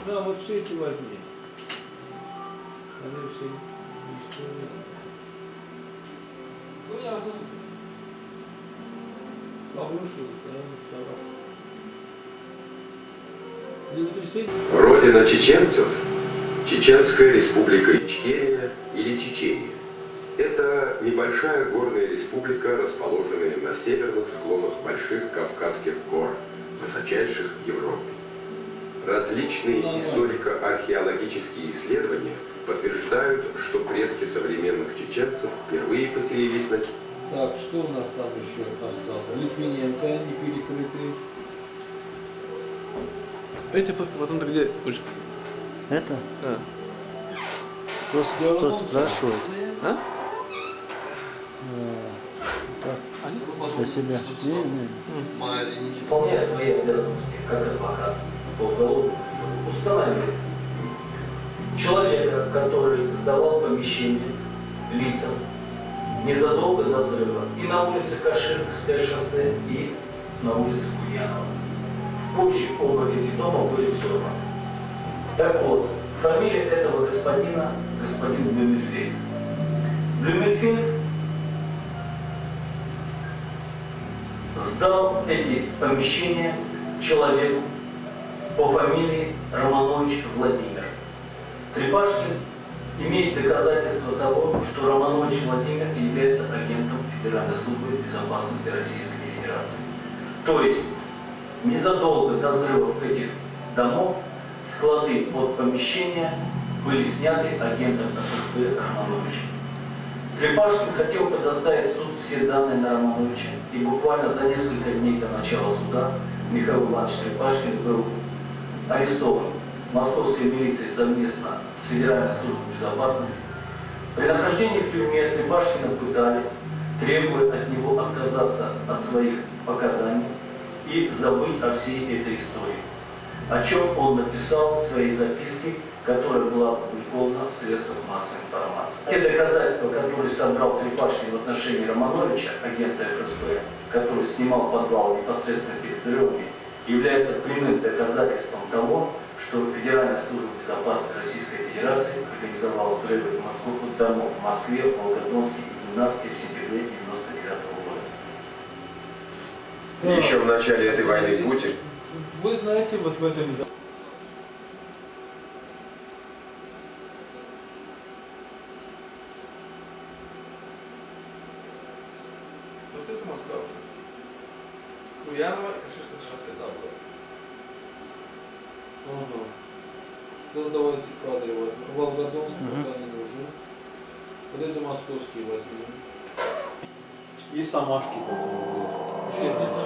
Да, вот все эти возьми. Они все истории. Ну, я разумею. Обрушил, да, все. Родина чеченцев – Чеченская республика Ичкерия или Чечения. Это небольшая горная республика, расположенная на северных склонах больших Кавказских гор, высочайших в Европе. Различные историко-археологические исследования подтверждают, что предки современных чеченцев впервые поселились на... Так, что у нас там еще остался? Литвиненко, не перекрытый. Эти фотки потом-то где? Это? А. Просто кто-то спрашивает. А? Так, для себя. Не. Выполняя свои обязанности как адвокат по уголовному делу, установили человека, который сдавал помещение лицам незадолго до взрыва и на улице Каширское шоссе, и на улице Кульянова. В Польше оба эти дома были взорваны. Так вот, фамилия этого господина – господин Блюмельфельд. Блюмельфельд сдал эти помещения человеку по фамилии Романович Владимир. Трепашкин имеет доказательства того, что Романович Владимир является агентом Федеральной службы безопасности Российской Федерации. То есть, незадолго до взрывов этих домов склады под помещения были сняты агентом ФСБ Романовичем. Трепашкин хотел предоставить в суд все данные на Романовича, и буквально за несколько дней до начала суда Михаил Иванович Трепашкин был арестован московской милицией совместно с Федеральной службой безопасности. При нахождении в тюрьме Трепашкина пытали, требуя от него отказаться от своих показаний и забыть о всей этой истории, о чем он написал в своей записке, которая была опубликована в средствах массовой информации. Те доказательства, которые собрал Трепашкин в отношении Романовича, агента ФСБ, который снимал подвал непосредственно перед взрывами, являются прямым доказательством того, что Федеральная служба безопасности Российской Федерации организовала взрывы домов в Москве, Волгодонске и Гимнаске в сентябре 1999 года. Еще в начале этой войны Путин. Вы знаете, вот в этом... Вот это Москва уже. Кульянова и Каширское шоссе, да, было. Ага. Ну, давайте кадры возьмем. Волгодонск, пока не нужен. Вот эти московские возьмем. И Самашки, по-моему, еще меньше.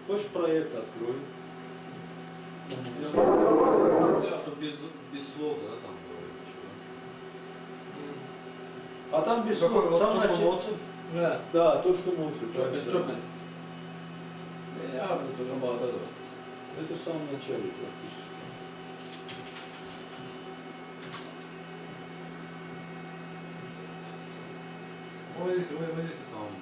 Хочешь проект открой? Чтобы без слов, да, там было ничего. А там без слов. Вот Там то, что начали- Моцарт? Да, то, что Моцарт. Чёрный. Я только мало этого. Это в самом начале практически. Вы здесь в самом